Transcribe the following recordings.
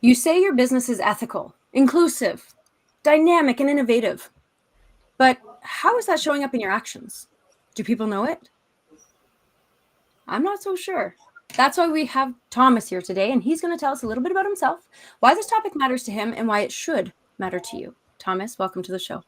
You say your business is ethical, inclusive, dynamic, and innovative. But how is that showing up in your actions? Do people know it? I'm not so sure. That's why we have Thomas here today, and he's going to tell us a little bit about himself, why this topic matters to him, and why it should matter to you. Thomas, welcome to the show.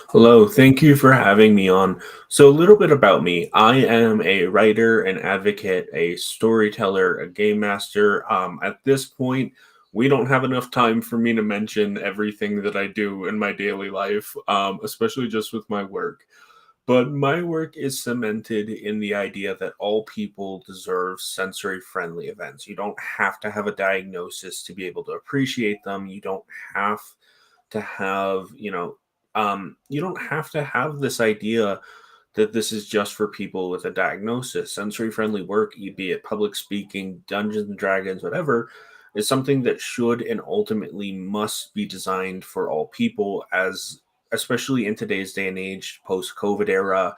Hello, thank you for having me on. So, a little bit about me. I am a writer, an advocate, a storyteller, a game master. At this point, we don't have enough time for me to mention everything that I do in my daily life, especially just with my work. But my work is cemented in the idea that all people deserve sensory friendly events. You don't have to have a diagnosis to be able to appreciate them. You don't have to have, you don't have to have this idea that this is just for people with a diagnosis. Sensory friendly work, be it public speaking, Dungeons and Dragons, whatever, is something that should and ultimately must be designed for all people, as especially in today's day and age, post COVID era.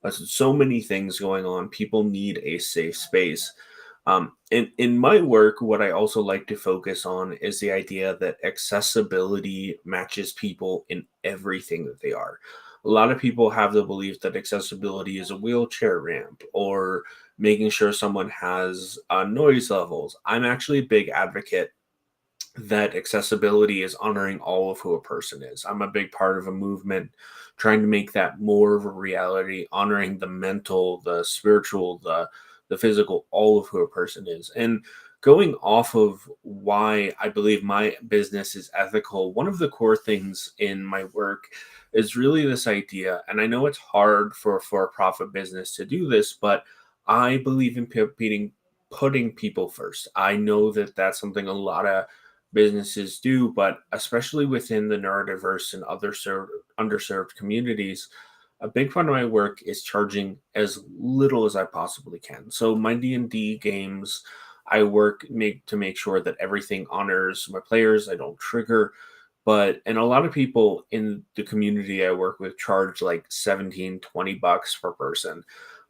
So many things going on. People need a safe space. In my work, what I also like to focus on is the idea that accessibility matches people in everything that they are. A lot of people have the belief that accessibility is a wheelchair ramp or making sure someone has noise levels. I'm actually a big advocate that accessibility is honoring all of who a person is. I'm a big part of a movement trying to make that more of a reality, honoring the mental, the spiritual, the physical, all of who a person is. And going off of why I believe my business is ethical, one of the core things in my work is really this idea, and I know it's hard for a for-profit business to do this, but I believe in putting people first. I know that that's something a lot of businesses do, but especially within the neurodiverse and underserved communities, a big part of my work is charging as little as I possibly can. So my D&D games, I make to make sure that everything honors my players. I don't trigger, and a lot of people in the community I work with charge like 17, $20 per person.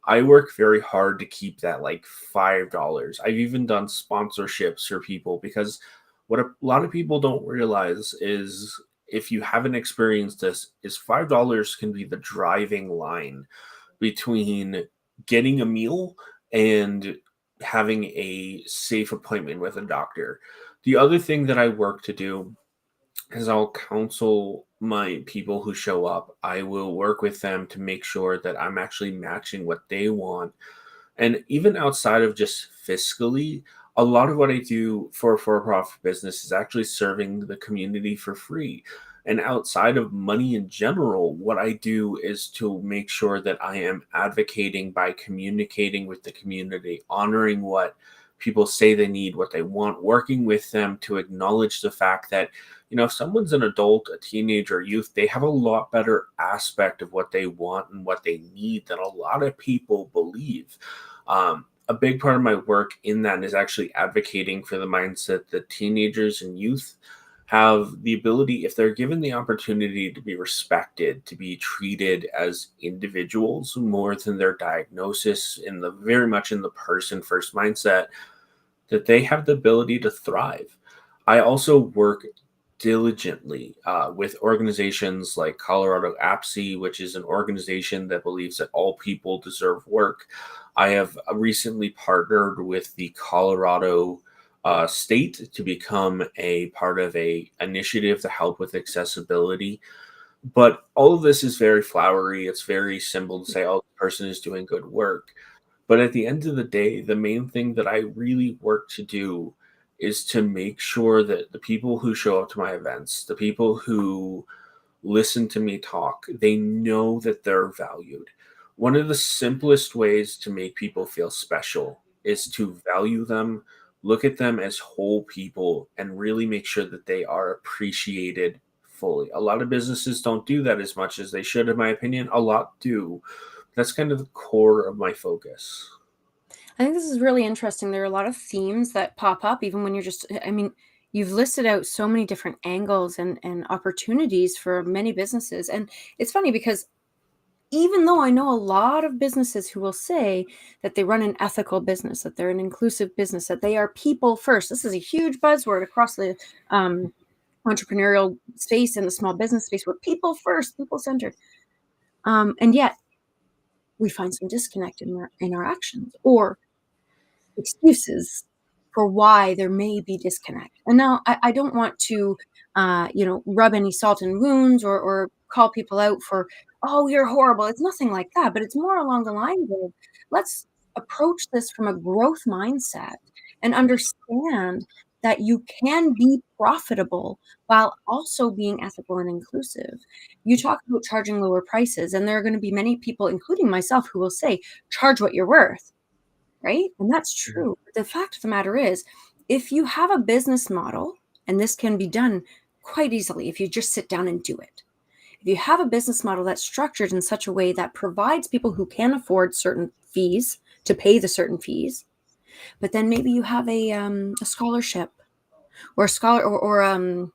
I work very hard to keep that like $5. I've even done sponsorships for people because what a lot of people don't realize is, if you haven't experienced this, is $5 can be the driving line between getting a meal and having a safe appointment with a doctor. The other thing that I work to do is I'll counsel my people who show up. I will work with them to make sure that I'm actually matching what they want. And even outside of just fiscally, a lot of what I do for a profit business is actually serving the community for free. And outside of money in general, what I do is to make sure that I am advocating by communicating with the community, honoring what people say they need, what they want, working with them to acknowledge the fact that, if someone's an adult, a teenager, youth, they have a lot better aspect of what they want and what they need than a lot of people believe. A big part of my work in that is actually advocating for the mindset that teenagers and youth have the ability, if they're given the opportunity, to be respected, to be treated as individuals more than their diagnosis, in the very much in the person first mindset, that they have the ability to thrive. I also work diligently with organizations like Colorado APSI, which is an organization that believes that all people deserve work. I have recently partnered with the Colorado state to become a part of a initiative to help with accessibility. But all of this is very flowery. It's very simple to say, oh, the person is doing good work. But at the end of the day, the main thing that I really work to do is to make sure that the people who show up to my events, the people who listen to me talk, they know that they're valued. One of the simplest ways to make people feel special is to value them, look at them as whole people, and really make sure that they are appreciated fully. A lot of businesses don't do that as much as they should, in my opinion. A lot do. That's kind of the core of my focus. I think this is really interesting. There are a lot of themes that pop up, even when you're just, I mean, you've listed out so many different angles and opportunities for many businesses. And it's funny because even though I know a lot of businesses who will say that they run an ethical business, that they're an inclusive business, that they are people first. This is a huge buzzword across the entrepreneurial space and the small business space. We're people first, people centered. And yet we find some disconnect in our actions or excuses for why there may be disconnect. And now I don't want to, rub any salt in wounds or call people out for, oh, you're horrible. It's nothing like that, but it's more along the lines of let's approach this from a growth mindset and understand that you can be profitable while also being ethical and inclusive. You talk about charging lower prices, and there are going to be many people, including myself, who will say, charge what you're worth. Right? And that's true. But the fact of the matter is, if you have a business model, and this can be done quite easily if you just sit down and do it. If you have a business model that's structured in such a way that provides people who can afford certain fees to pay the certain fees, but then maybe you have a scholarship or a scholar or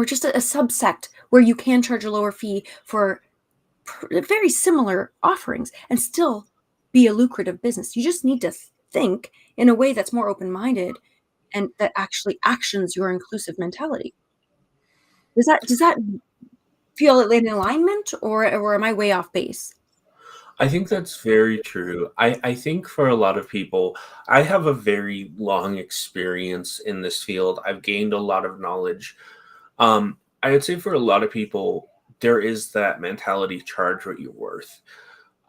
just a subsect where you can charge a lower fee for very similar offerings and still be a lucrative business. You just need to think in a way that's more open-minded and that actually actions your inclusive mentality. Does that feel in alignment, or am I way off base? I think that's very true. I think for a lot of people, I have a very long experience in this field. I've gained a lot of knowledge. I would say for a lot of people, there is that mentality, charge what you're worth.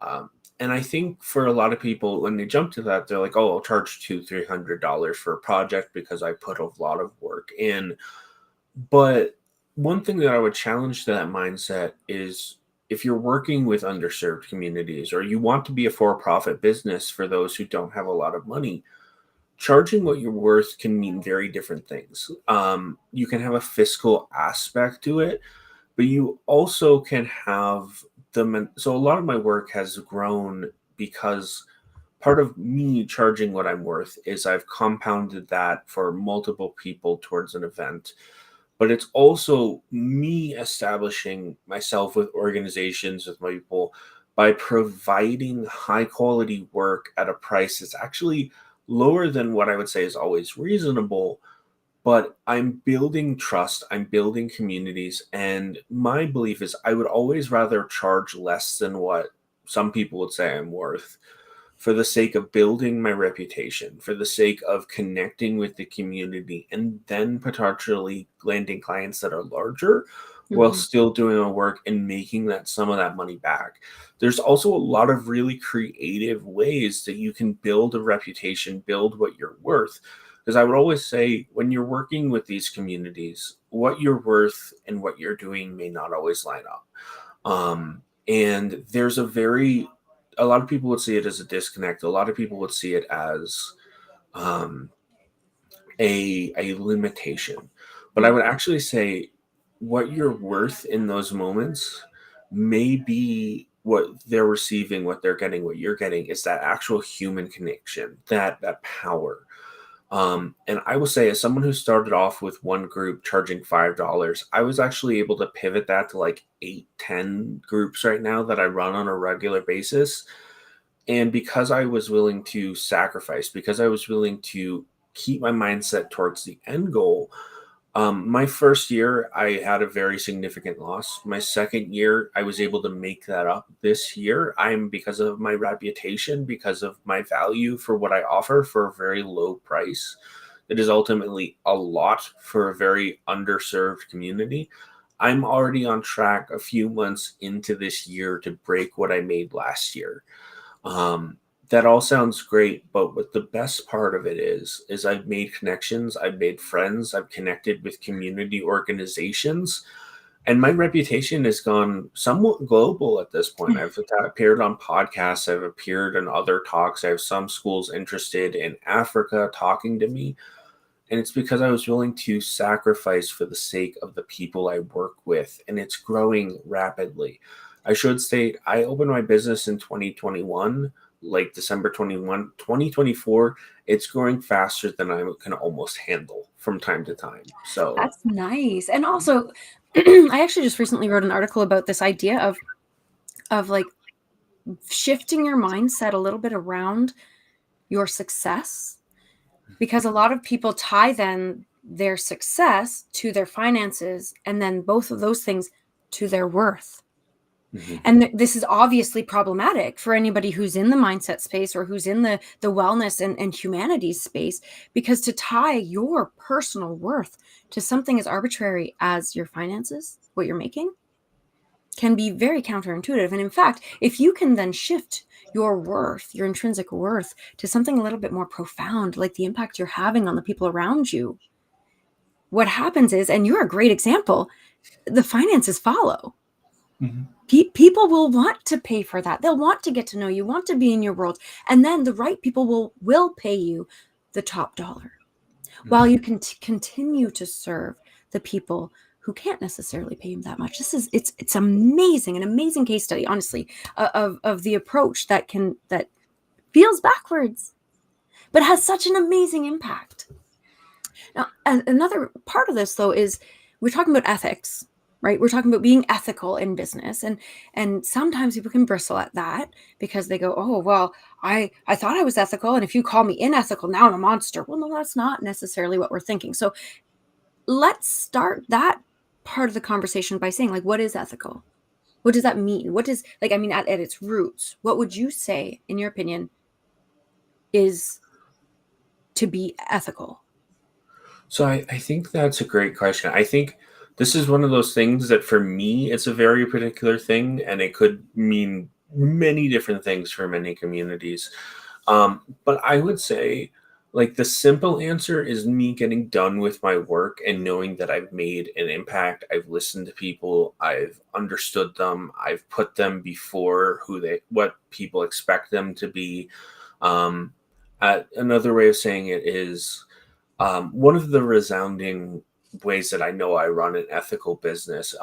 And I think for a lot of people, when they jump to that, they're like, "Oh, I'll charge $200-300 for a project because I put a lot of work in." But one thing that I would challenge to that mindset is if you're working with underserved communities or you want to be a for-profit business for those who don't have a lot of money, charging what you're worth can mean very different things. You can have a fiscal aspect to it, but you also can have so a lot of my work has grown because part of me charging what I'm worth is I've compounded that for multiple people towards an event, but it's also me establishing myself with organizations, with my people, by providing high quality work at a price that's actually lower than what I would say is always reasonable. But I'm building trust, I'm building communities, and my belief is I would always rather charge less than what some people would say I'm worth for the sake of building my reputation, for the sake of connecting with the community, and then potentially landing clients that are larger while Mm-hmm. still doing the work and making that some of that money back. There's also a lot of really creative ways that you can build a reputation, build what you're worth. Because I would always say when you're working with these communities, what you're worth and what you're doing may not always line up. And there's a lot of people would see it as a disconnect. A lot of people would see it as um, a limitation. But I would actually say what you're worth in those moments may be what they're receiving, what they're getting, what you're getting is that actual human connection, that power. And I will say, as someone who started off with one group charging $5, I was actually able to pivot that to like 8, 10 groups right now that I run on a regular basis. And because I was willing to sacrifice, because I was willing to keep my mindset towards the end goal, my first year, I had a very significant loss. My second year, I was able to make that up. This year, I'm because of my reputation, because of my value for what I offer for a very low price. It is ultimately a lot for a very underserved community. I'm already on track a few months into this year to break what I made last year. That all sounds great, but what the best part of it is I've made connections, I've made friends, I've connected with community organizations, and my reputation has gone somewhat global at this point. I've appeared on podcasts, I've appeared in other talks. I have some schools interested in Africa talking to me, and it's because I was willing to sacrifice for the sake of the people I work with, and it's growing rapidly. I should state I opened my business in 2021, like December 21, 2024. It's growing faster than I can almost handle from time to time. So, That's nice. And also, I actually just recently wrote an article about this idea of like shifting your mindset a little bit around your success, because a lot of people tie then their success to their finances, and then both of those things to their worth. Mhm. And this is obviously problematic for anybody who's in the mindset space or who's in the wellness and humanities space, because to tie your personal worth to something as arbitrary as your finances, what you're making, can be very counterintuitive. And in fact, if you can then shift your worth, your intrinsic worth, to something a little bit more profound, like the impact you're having on the people around you, what happens is, and you're a great example, the finances follow. Mhm. People will want to pay for that. They'll want to get to know you, want to be in your world. And then the right people will pay you the top dollar, while you can continue to serve the people who can't necessarily pay you that much. It's amazing, an amazing case study, honestly, of the approach that feels backwards, but has such an amazing impact. Now, another part of this, though, is we're talking about ethics, right? We're talking about being ethical in business, and sometimes people can bristle at that because they go, "Oh, well, I thought I was ethical, and if you call me unethical, now I'm a monster." Well, no, that's not necessarily what we're thinking. So let's start that part of the conversation by saying, like, what is ethical? What does that mean? What does, like, I mean, at its roots, what would you say, in your opinion, is to be ethical? So I think that's a great question. I think this is one of those things that for me, it's a very particular thing, and it could mean many different things for many communities. But I would say, like, the simple answer is me getting done with my work and knowing that I've made an impact. I've listened to people, I've understood them, I've put them before what people expect them to be. Um, Another way of saying it is, one of the resounding ways that I know I run an ethical business.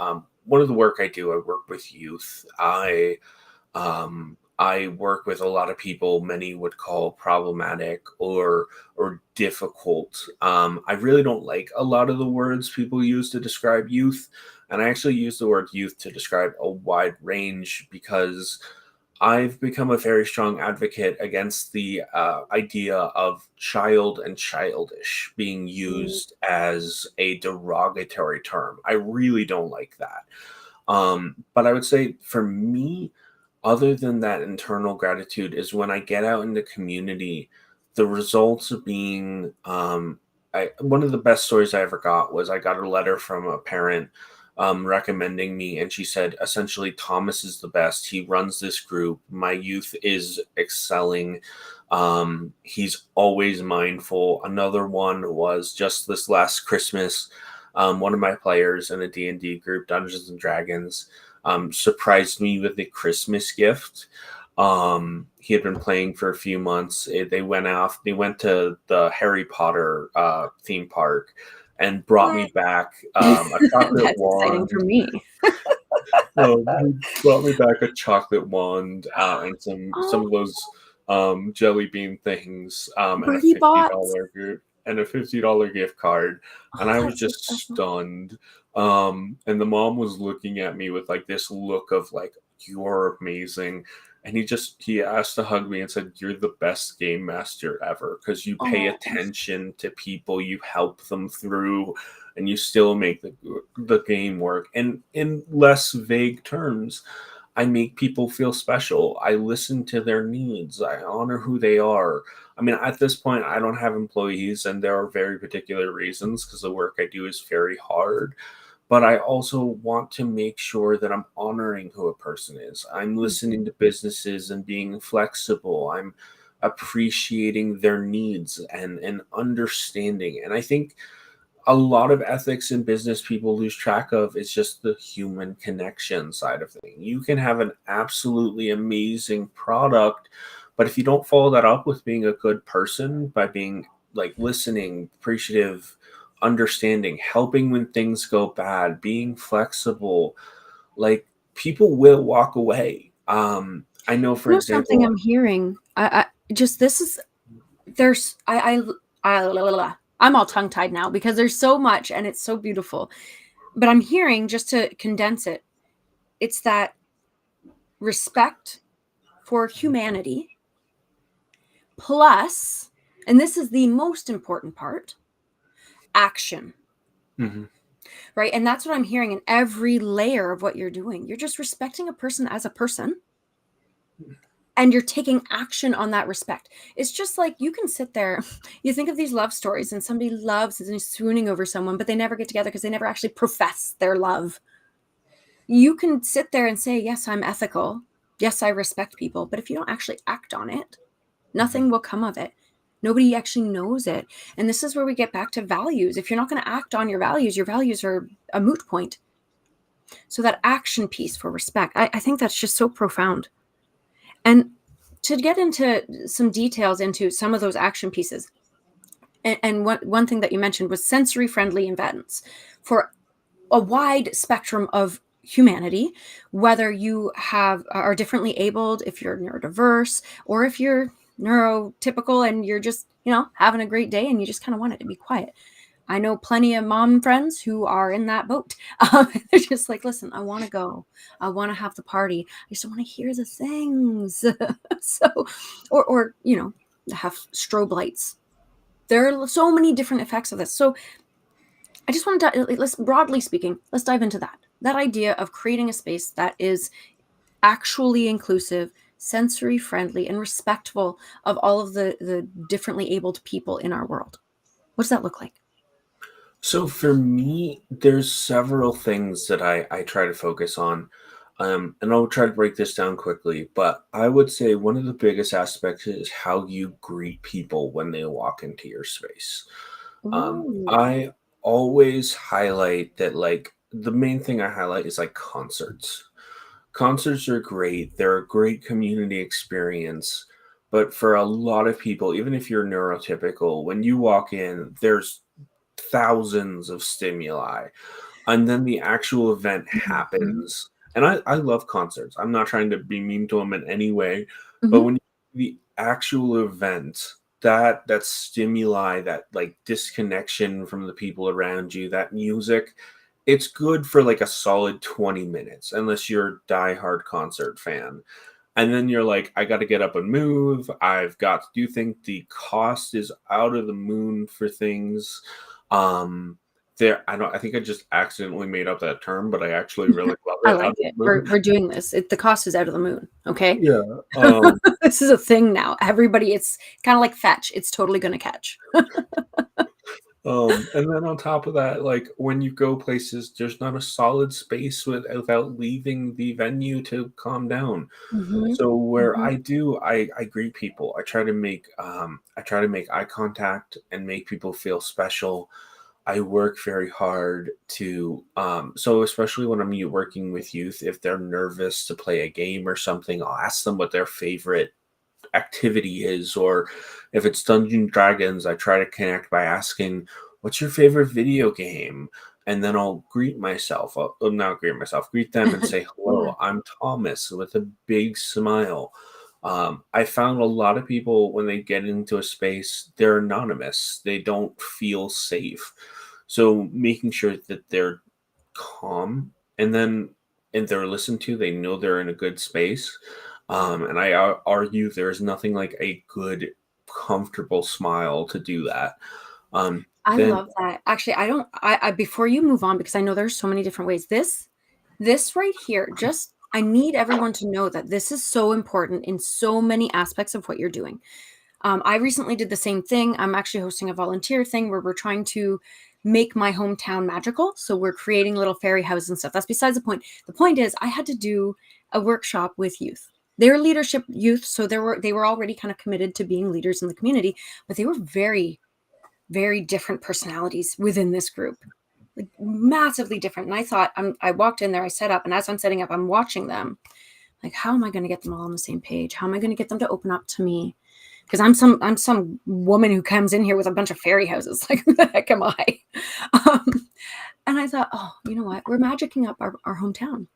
One of the work I do, I work with youth. I work with a lot of people many would call problematic or difficult. I really don't like a lot of the words people use to describe youth, and I actually use the word youth to describe a wide range because I've become a very strong advocate against the idea of child and childish being used as a derogatory term. I really don't like that. But I would say for me, other than that internal gratitude, is when I get out in the community, the results of being. One of the best stories I ever got was I got a letter from a parent recommending me, and she said essentially, Thomas is the best. He runs this group. My youth is excelling. He's always mindful. Another one was just this last Christmas. One of my players in a D&D group, Dungeons and Dragons, surprised me with a Christmas gift. He had been playing for a few months. They went to the Harry Potter theme park and brought me back a chocolate That's exciting wand. for me. He brought me back a chocolate wand and some Oh, of those jelly bean things and a Birdie bots. $50 gift card, and Oh, I was that's so just special. stunned. And the mom was looking at me with like this look of like, you're amazing. And he asked to hug me and said, "You're the best game master ever because you pay Oh, attention to people, you help them through, and you still make the game work." And in less vague terms, I make people feel special. I listen to their needs. I honor who they are. I mean, at this point, I don't have employees, and there are very particular reasons because the work I do is very hard. But I also want to make sure that I'm honoring who a person is. I'm listening to businesses and being flexible. I'm appreciating their needs and understanding. And I think a lot of ethics in business people lose track of is just the human connection side of things. You can have an absolutely amazing product, but if you don't follow that up with being a good person by being like listening, appreciative, understanding, helping when things go bad, being flexible, like people will walk away. I know, for you know something example, I'm hearing? I just this is there's I'm all tongue tied now because there's so much and it's so beautiful. But I'm hearing, just to condense it, it's that respect for humanity, plus, and this is the most important part, action. Mm-hmm. Right? And that's what I'm hearing in every layer of what you're doing. You're just respecting a person as a person, and you're taking action on that respect. It's just like you can sit there, you think of these love stories, and somebody loves and is swooning over someone, but they never get together because they never actually profess their love. You can sit there and say, yes, I'm ethical. Yes, I respect people. But if you don't actually act on it, nothing will come of it. Nobody actually knows it. And this is where we get back to values. If you're not going to act on your values are a moot point. So that action piece for respect, I think that's just so profound. And to get into some details into some of those action pieces, and one thing that you mentioned was sensory friendly events for a wide spectrum of humanity, whether you are differently abled, if you're neurodiverse, or if you're neurotypical and you're just, having a great day and you just kind of want it to be quiet. I know plenty of mom friends who are in that boat. They're just like, listen, I want to go. I want to have the party. I just want to hear the things. So, or have strobe lights. There are so many different effects of this. So I just want to, let's broadly speaking, let's dive into that. That idea of creating a space that is actually inclusive, sensory friendly, and respectful of all of the differently abled people in our world. What does that look like? So for me, there's several things that I try to focus on. And I'll try to break this down quickly, but I would say one of the biggest aspects is how you greet people when they walk into your space. Ooh. I always highlight that, like, the main thing I highlight is like concerts. Concerts are great. They're a great community experience. But for a lot of people, even if you're neurotypical, when you walk in, there's thousands of stimuli. And then the actual event Mhm. happens. And I love concerts. I'm not trying to be mean to them in any way. But Mhm. when the actual event, that stimuli, that like disconnection from the people around you, that music, it's good for like a solid 20 minutes, unless you're a diehard concert fan. And then you're like, I got to get up and move. I've got to do things. The cost is out of the moon for things. Um, I think I just accidentally made up that term, but I actually really love I it. Out like of it. the moon. We're doing this. The cost is out of the moon. Okay. Yeah. This is a thing now. Everybody, it's kind of like fetch. It's totally going to catch. And then on top of that, like when you go places, there's not a solid space without leaving the venue to calm down. Mhm. So where Mhm. I greet people. I try to make eye contact and make people feel special. I work very hard to so especially when I'm working with youth, if they're nervous to play a game or something, I'll ask them what their favorite activity is, or if it's Dungeon Dragons, I try to connect by asking, what's your favorite video game? And then I'll greet them and say, Yeah. hello, I'm Thomas, with a big smile. I found a lot of people, when they get into a space, they're anonymous. They don't feel safe. So making sure that they're calm, and they're listened to, they know they're in a good space. And argue there's nothing like a good, comfortable smile to do that. I Then love that. Actually, I before you move on, because I know there's so many different ways. This right here, just I need everyone to know that this is so important in so many aspects of what you're doing. I recently did the same thing. I'm actually hosting a volunteer thing where we're trying to make my hometown magical. So we're creating little fairy houses and stuff. That's besides the point. The point is I had to do a workshop with youth. They're leadership youth, so they were already kind of committed to being leaders in the community, but they were very, very different personalities within this group. Like massively different. And I thought I walked in there, I set up, and as I'm setting up, I'm watching them. Like, how am I going to get them all on the same page? How am I going to get them to open up to me? Because I'm some woman who comes in here with a bunch of fairy houses. Like, who the heck am I? Um, and I thought, oh, you know what? We're magicking up our hometown.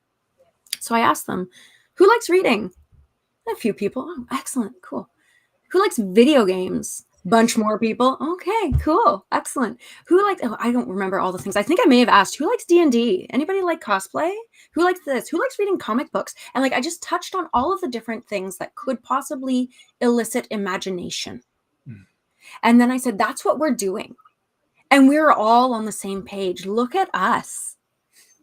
So I asked them, who likes reading? A few people. Oh, excellent, cool. Who likes video games? Bunch more people. Okay, cool. Excellent. Who likes, oh, I don't remember all the things. I think I may have asked, who likes D&D? Anybody like cosplay? Who likes this? Who likes reading comic books? And like, I just touched on all of the different things that could possibly elicit imagination. And then I said, that's what we're doing. And we're all on the same page. Look at us.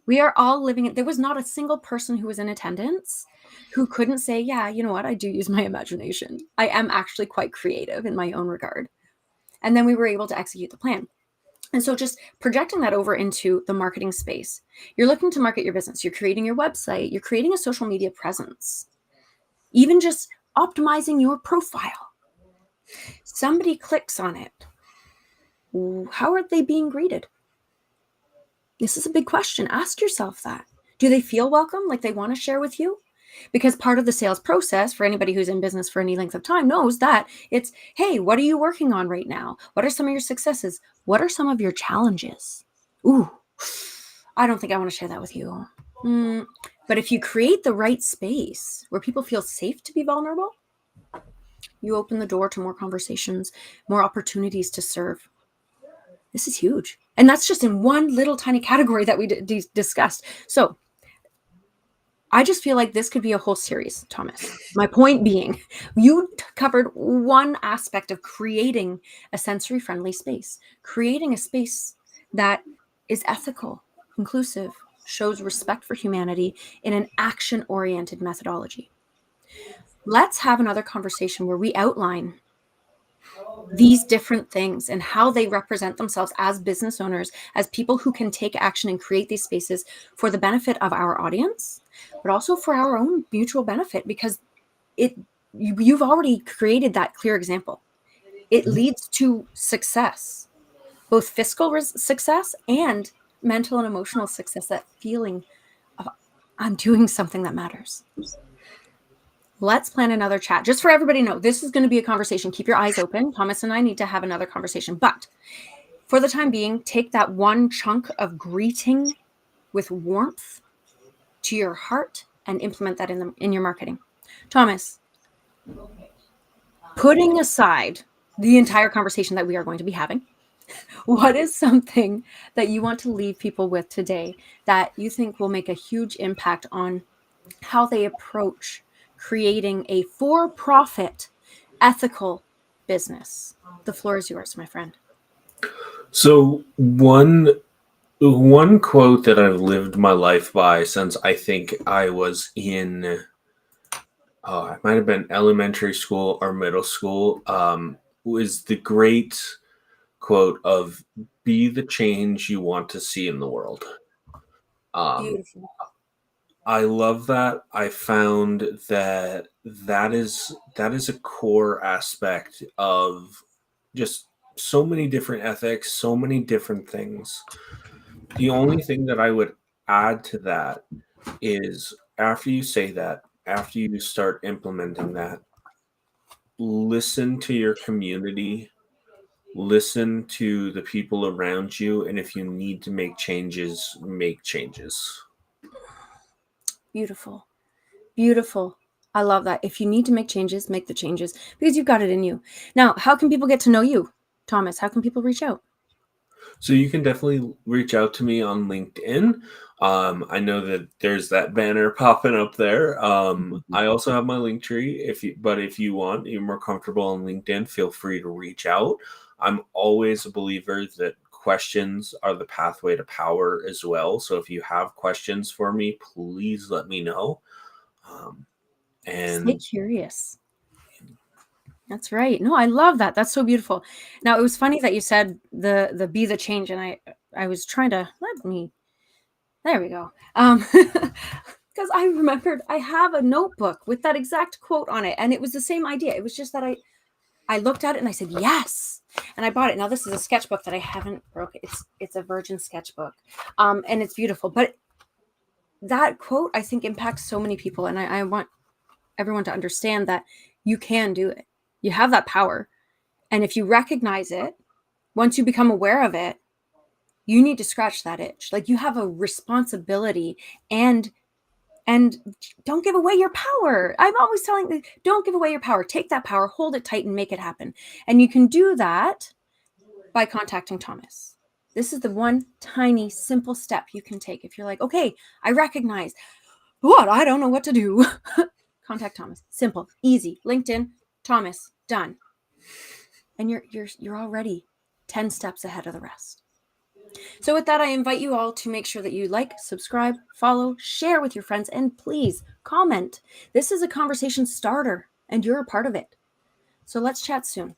We are all living it. There was not a single person who was in attendance who couldn't say, yeah, you know what? I do use my imagination. I am actually quite creative in my own regard. And then we were able to execute the plan. And so just projecting that over into the marketing space, you're looking to market your business. You're creating your website. You're creating a social media presence. Even just optimizing your profile. Somebody clicks on it. How are they being greeted? This is a big question. Ask yourself that. Do they feel welcome, like they want to share with you? Because part of the sales process, for anybody who's in business for any length of time, knows that it's, hey, what are you working on right now? What are some of your successes? What are some of your challenges? Ooh, I don't think I want to share that with you. But if you create the right space where people feel safe to be vulnerable, you open the door to more conversations, more opportunities to serve. This is huge. And that's just in one little tiny category that we discussed. So I just feel like this could be a whole series, Thomas. My point being, you covered one aspect of creating a sensory-friendly space, creating a space that is ethical, inclusive, shows respect for humanity in an action-oriented methodology. Let's have another conversation where we outline these different things and how they represent themselves as business owners, as people who can take action and create these spaces for the benefit of our audience, but also for our own mutual benefit, because you've already created that clear example. It leads to success, both fiscal success and mental and emotional success, that feeling of I'm doing something that matters. Let's plan another chat. Just for everybody to know, this is going to be a conversation. Keep your eyes open. Thomas and I need to have another conversation. But for the time being, take that one chunk of greeting with warmth to your heart and implement that in your marketing. Thomas, putting aside the entire conversation that we are going to be having, what is something that you want to leave people with today that you think will make a huge impact on how they approach creating a for-profit, ethical business? The floor is yours, my friend. So one quote that I've lived my life by since I think I was in, it might have been elementary school or middle school, was the great quote of "Be the change you want to see in the world." Beautiful. I love that. I found that is a core aspect of just so many different ethics, so many different things. The only thing that I would add to that is after you say that, after you start implementing that, listen to your community, listen to the people around you, and if you need to make changes, make changes. Beautiful. Beautiful. I love that. If you need to make changes, make the changes because you've got it in you. Now, how can people get to know you, Thomas? How can people reach out? So you can definitely reach out to me on LinkedIn. I know that there's that banner popping up there. I also have my link tree. If you want, you're more comfortable on LinkedIn, feel free to reach out. I'm always a believer that questions are the pathway to power as well. So if you have questions for me, please let me know. Stay And curious. That's right. No, I love that. That's so beautiful. Now, it was funny that you said the be the change, and I was trying to there we go. Because I remembered I have a notebook with that exact quote on it, and it was the same idea. It was just that I looked at it and I said yes, and I bought it. Now this is a sketchbook that I haven't broken. It's a virgin sketchbook, and it's beautiful. But that quote, I think, impacts so many people, and I want everyone to understand that you can do it. You have that power. And if you recognize it, once you become aware of it, you need to scratch that itch. Like, you have a responsibility and And don't give away your power. I'm always telling you, don't give away your power. Take that power, hold it tight, and make it happen. And you can do that by contacting Thomas. This is the one tiny, simple step you can take. If you're like, okay, I recognize, what? I don't know what to do. Contact Thomas. Simple, easy. LinkedIn, Thomas, done. And you're already 10 steps ahead of the rest. So with that, I invite you all to make sure that you like, subscribe, follow, share with your friends, and please comment. This is a conversation starter, and you're a part of it. So let's chat soon.